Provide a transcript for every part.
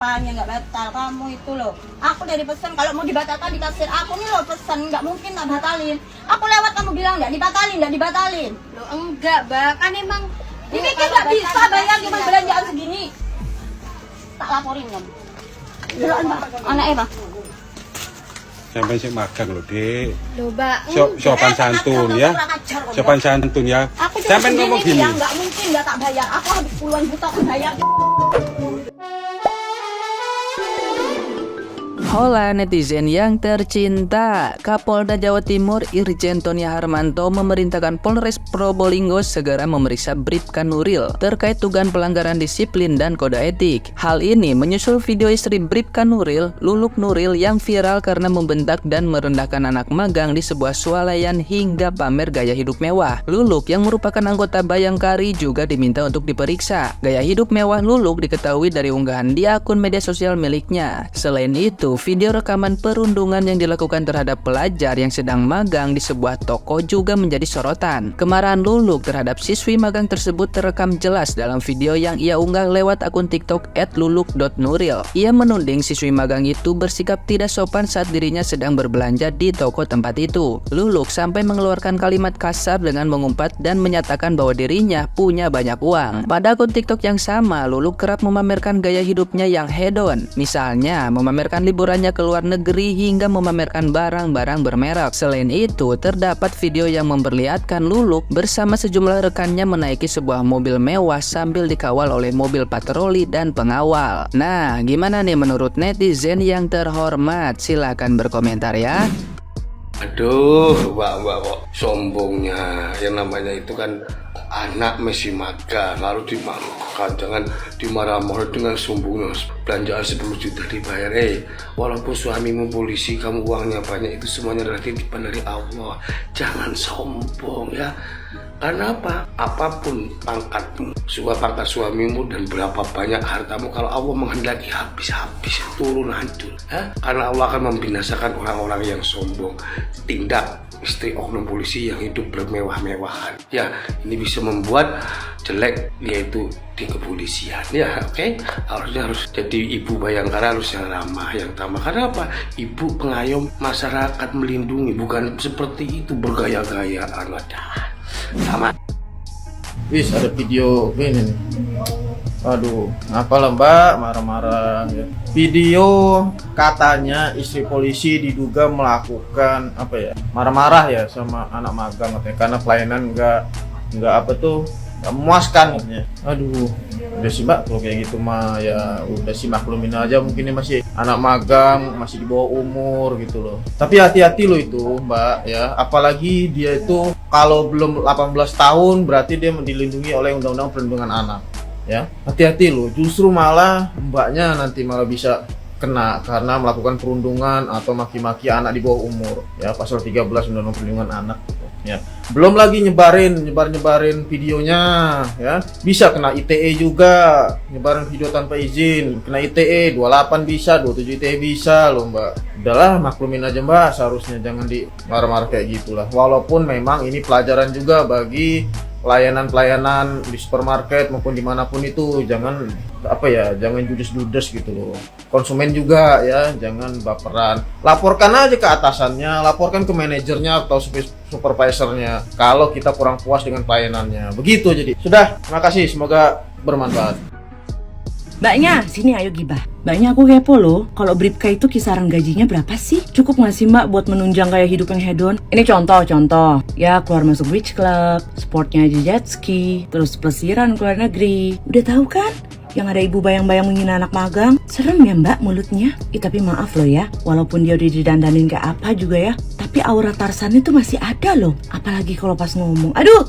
Apanya nggak batal kamu itu loh. Aku dari pesan kalau mau dibatalkan dikasih aku nih loh pesan, nggak mungkin tak batalin. Aku lewat kamu bilang nggak dibatalin. Loh enggak, Mbak, kan emang Ini kan nggak bisa bayar cuma belanjaan segini. Tak laporin kamu. Jalan Mbak, anaknya Pak. Sampai sih magang loh, Dek. loh, Mbak. Sopan santun ya. Sopan santun ya. Aku cuma Sampai ngomong segini gini. ya, nggak mungkin nggak tak bayar. Aku habis puluhan juta aku bayar. Hola netizen yang tercinta, Kapolda Jawa Timur Irjen Tony Harmanto memerintahkan Polres Probolinggo segera memeriksa Bribka Nuril terkait dugaan pelanggaran disiplin dan kode etik. Hal ini menyusul video istri Bribka Nuril, Luluk Nuril, yang viral karena membentak dan merendahkan anak magang di sebuah swalayan hingga pamer gaya hidup mewah. Luluk yang merupakan anggota Bayangkari juga diminta untuk diperiksa. Gaya hidup mewah Luluk diketahui dari unggahan di akun media sosial miliknya. Selain itu, video rekaman perundungan yang dilakukan terhadap pelajar yang sedang magang di sebuah toko juga menjadi sorotan. Kemarahan Luluk terhadap siswi magang tersebut terekam jelas dalam video yang ia unggah lewat akun TikTok @luluk.nuril. Ia menuding siswi magang itu bersikap tidak sopan saat dirinya sedang berbelanja di toko tempat itu. Luluk sampai mengeluarkan kalimat kasar dengan mengumpat dan menyatakan bahwa dirinya punya banyak uang. Pada akun TikTok yang sama, Luluk kerap memamerkan gaya hidupnya yang hedon. Misalnya, memamerkan liburannya ke luar negeri hingga memamerkan barang-barang bermerek. Selain itu, terdapat video yang memperlihatkan Luluk bersama sejumlah rekannya menaiki sebuah mobil mewah sambil dikawal oleh mobil patroli dan pengawal. Nah, gimana nih menurut netizen yang terhormat? Silahkan berkomentar ya. Aduh, mbak, sombongnya. Yang namanya itu kan anak masih magang, lalu dimalukan, jangan dimarah-marah dengan sombongnya. Belanjaan 10 juta dibayar, walaupun suamimu polisi, kamu uangnya banyak, itu semuanya adalah titipan dari Allah. Jangan sombong ya. Karena apa? Apapun pangkatmu, pangkat suamimu dan berapa banyak hartamu, kalau Allah menghendaki habis turun hancur. Karena Allah akan membinasakan orang-orang yang sombong. Tindak istri oknum polisi yang hidup bermewah-mewahan. Ya, ini bisa membuat jelek yaitu di kepolisian. Ya, oke. Harus jadi ibu Bayangkara, harus yang ramah, yang tamah. Karena apa? Ibu pengayom masyarakat, melindungi, bukan seperti itu bergaya-gayaan. Sama. Wis ada video ini nih. Aduh, apalah Mbak marah-marah ya. Video katanya istri polisi diduga melakukan apa ya? Marah-marah ya sama anak magang katanya karena pelayanan enggak apa tuh, enggak memuaskan katanya. Aduh, udah sih Mbak kalau kayak gitu mah ya udah sih maklumin aja, mungkin ini masih anak magang, masih di bawah umur gitu loh. Tapi hati-hati loh itu Mbak ya, apalagi dia itu kalau belum 18 tahun berarti dia dilindungi oleh Undang-Undang Perlindungan Anak. Ya, hati-hati loh, justru malah mbaknya nanti malah bisa kena karena melakukan perundungan atau maki-maki anak di bawah umur ya, pasal 13 Undang-Undang Perlindungan Anak gitu. Ya, belum lagi nyebarin videonya ya, bisa kena ITE juga, nyebarin video tanpa izin kena ITE 28 bisa, 27 ITE bisa loh Mbak. Udahlah maklumin aja Mbak, seharusnya jangan di marah-marah kayak gitulah. Walaupun memang ini pelajaran juga bagi pelayanan di supermarket maupun dimanapun itu, jangan jangan judes-judes gitu loh. Konsumen juga ya, jangan baperan. Laporkan aja ke atasannya, laporkan ke manajernya atau supervisornya kalau kita kurang puas dengan pelayanannya. Begitu jadi. Sudah, terima kasih, semoga bermanfaat. Mbaknya, sini ayo gibah. Mbaknya aku kepo loh, kalau Bribka itu kisaran gajinya berapa sih? Cukup nggak sih Mbak buat menunjang gaya hidup yang hedon? Ini contoh. Ya keluar masuk beach club, sportnya aja jet ski, terus pelesiran ke luar negeri. Udah tahu kan? Yang ada ibu bayang-bayang menghina anak magang. Serem ya Mbak mulutnya. Tapi maaf loh ya, walaupun dia udah didandanin kayak apa juga ya, tapi aura Tarzan itu masih ada loh. Apalagi kalau pas ngomong. Aduh,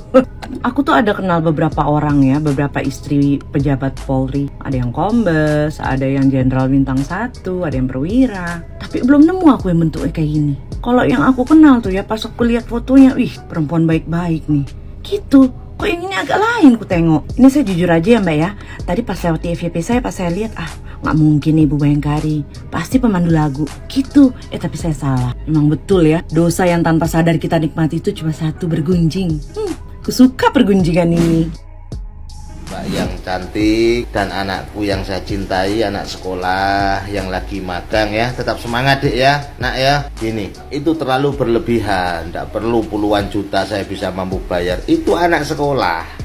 aku tuh ada kenal beberapa orang ya, beberapa istri pejabat Polri. Ada yang kombes, ada yang jenderal bintang 1, ada yang perwira. Tapi belum nemu aku yang bentuknya kayak gini. Kalau yang aku kenal tuh ya, pas aku lihat fotonya, wih perempuan baik-baik nih. Gitu. Kok yang ini agak lain ku tengok. Ini saya jujur aja ya Mbak ya, tadi pas lewat di FYP saya, pas saya lihat nggak mungkin Ibu Bayangkari, pasti pemandu lagu gitu. Tapi saya salah, memang betul ya, dosa yang tanpa sadar kita nikmati itu cuma satu, bergunjing. Aku suka pergunjingan ini. Mbak yang cantik dan anakku yang saya cintai, anak sekolah yang lagi magang ya. Tetap semangat Dek ya, nak ya. Gini, itu terlalu berlebihan. Tidak perlu puluhan juta saya bisa mampu bayar. Itu anak sekolah.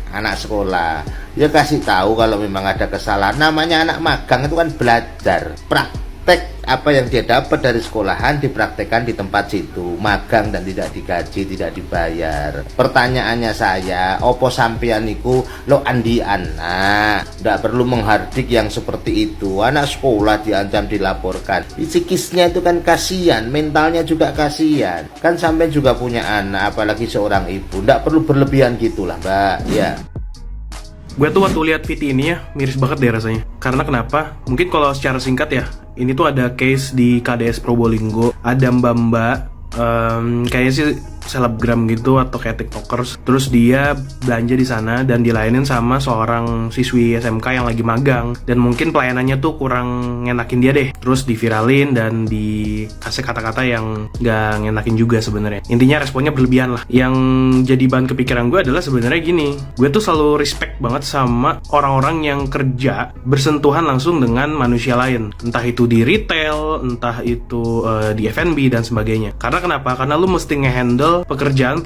Ya kasih tahu kalau memang ada kesalahan. Namanya anak magang itu kan belajar, praktek apa yang dia dapat dari sekolahan dipraktekkan di tempat situ, magang dan tidak digaji, tidak dibayar. Pertanyaannya saya, opo sampean niku lo andi anak, tidak perlu menghardik yang seperti itu. Anak sekolah diancam dilaporkan, psikisnya itu kan kasihan, mentalnya juga kasihan. Kan sampean juga punya anak, apalagi seorang ibu, tidak perlu berlebihan gitulah Mbak ya. Gue tuh waktu lihat VT ini ya, miris banget deh rasanya. Karena kenapa? Mungkin kalau secara singkat ya, ini tuh ada case di KDS Probolinggo, ada mbak-mbak, kayaknya sih selebgram gitu atau kayak tiktokers, terus dia belanja di sana dan dilayanin sama seorang siswi SMK yang lagi magang, dan mungkin pelayanannya tuh kurang ngenakin dia deh, terus diviralin dan dikasih kata-kata yang gak ngenakin juga sebenarnya. Intinya responnya berlebihan lah. Yang jadi bahan kepikiran gue adalah sebenarnya gini, gue tuh selalu respect banget sama orang-orang yang kerja bersentuhan langsung dengan manusia lain, entah itu di retail, entah itu di F&B dan sebagainya. Karena kenapa? Karena lu mesti ngehandle pekerjaan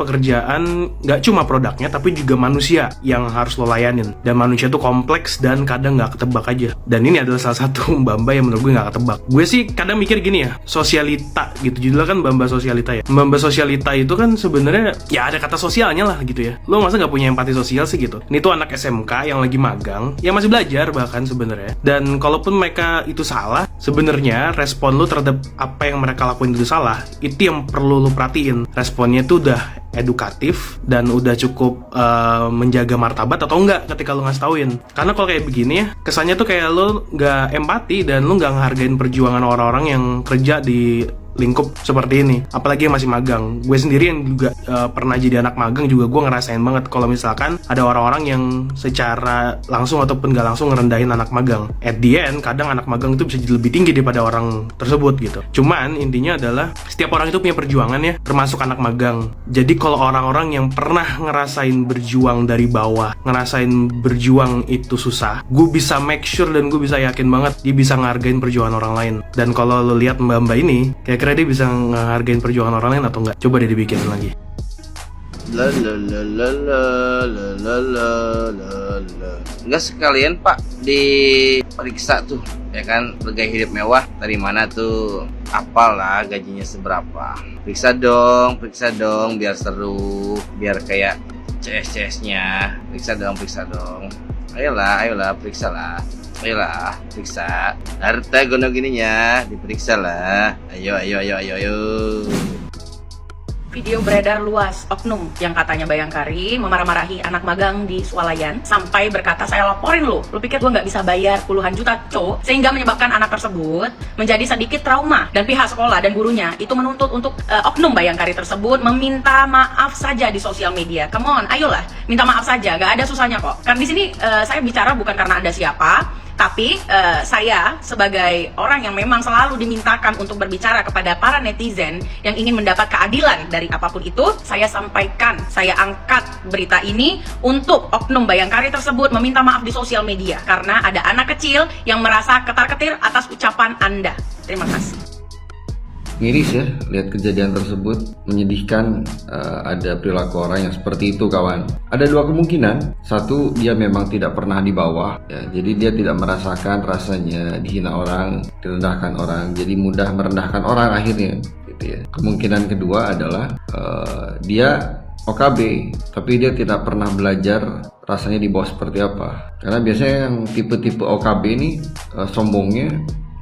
gak cuma produknya tapi juga manusia yang harus lo layanin, dan manusia tuh kompleks dan kadang gak ketebak aja. Dan ini adalah salah satu mbak-mbak yang menurut gue gak ketebak. Gue sih kadang mikir gini ya, sosialita gitu, judulnya kan mbak-mbak sosialita ya. Mbak-mbak sosialita itu kan sebenarnya ya ada kata sosialnya lah gitu ya. Lo masa gak punya empati sosial sih gitu. Ini tuh anak SMK yang lagi magang, yang masih belajar bahkan sebenarnya. Dan kalaupun mereka itu salah, sebenarnya respon lo terhadap apa yang mereka lakuin itu salah, itu yang perlu lo perhatiin. Responnya itu udah edukatif dan udah cukup menjaga martabat atau enggak ketika lu ngasih tauin. Karena kalau kayak begini ya, kesannya tuh kayak lu nggak empati dan lu nggak ngehargain perjuangan orang-orang yang kerja di lingkup seperti ini, apalagi yang masih magang. Gue sendiri yang juga pernah jadi anak magang juga, gue ngerasain banget kalau misalkan ada orang-orang yang secara langsung ataupun gak langsung ngerendahin anak magang. At the end, kadang anak magang itu bisa jadi lebih tinggi daripada orang tersebut gitu. Cuman intinya adalah setiap orang itu punya perjuangan ya, termasuk anak magang. Jadi kalau orang-orang yang pernah ngerasain berjuang dari bawah, ngerasain berjuang itu susah, gue bisa make sure dan gue bisa yakin banget dia bisa ngehargain perjuangan orang lain. Dan kalau lo lihat mbak-mbak ini, kira-kira dia bisa ngehargain perjuangan orang lain atau enggak? Coba deh dibikin lagi. Enggak sekalian Pak diperiksa tuh, ya kan, bergaya hidup mewah dari mana tuh, apalah gajinya seberapa. Periksa dong biar seru, biar kayak CS-CS-nya. Periksa dong. Ayolah periksa lah. Ayolah, periksa. Harta gunung gininya, diperiksa lah. Ayo. Video beredar luas oknum yang katanya Bayangkari memarah-marahi anak magang di Swalayan sampai berkata, saya laporin lo pikir gue nggak bisa bayar puluhan juta cok, sehingga menyebabkan anak tersebut menjadi sedikit trauma, dan pihak sekolah dan gurunya itu menuntut untuk oknum Bayangkari tersebut meminta maaf saja di sosial media. Come on, ayolah minta maaf saja, nggak ada susahnya kok. Karena di sini saya bicara bukan karena Anda siapa, tapi saya sebagai orang yang memang selalu dimintakan untuk berbicara kepada para netizen yang ingin mendapat keadilan dari apapun itu, saya sampaikan, saya angkat berita ini untuk oknum Bayangkari tersebut meminta maaf di sosial media karena ada anak kecil yang merasa ketar-ketir atas ucapan Anda. Terima kasih. Miris ya, lihat kejadian tersebut, menyedihkan. Ada perilaku orang yang seperti itu kawan. Ada dua kemungkinan, satu dia memang tidak pernah di bawah ya, jadi dia tidak merasakan rasanya dihina orang, direndahkan orang, jadi mudah merendahkan orang akhirnya gitu ya. Kemungkinan kedua adalah dia OKB tapi dia tidak pernah belajar rasanya di bawah seperti apa. Karena biasanya yang tipe-tipe OKB ini sombongnya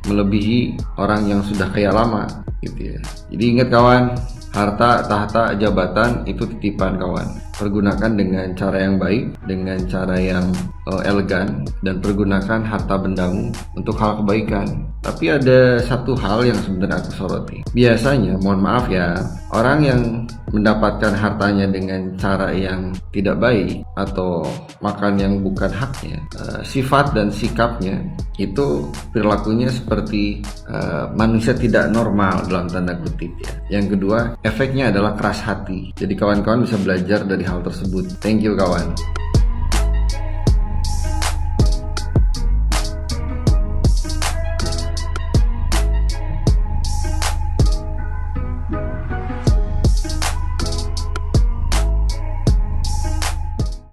melebihi orang yang sudah kaya lama gitu ya. Jadi ingat kawan, harta, tahta, jabatan itu titipan kawan. Pergunakan dengan cara yang baik, dengan cara yang elegan, dan pergunakan harta bendamu untuk hal kebaikan. Tapi ada satu hal yang sebenarnya aku soroti. Biasanya, mohon maaf ya, orang yang mendapatkan hartanya dengan cara yang tidak baik atau makan yang bukan haknya, sifat dan sikapnya itu perilakunya seperti manusia tidak normal dalam tanda kutip ya. Yang kedua, efeknya adalah keras hati. Jadi kawan-kawan bisa belajar dari hal tersebut. Thank you kawan.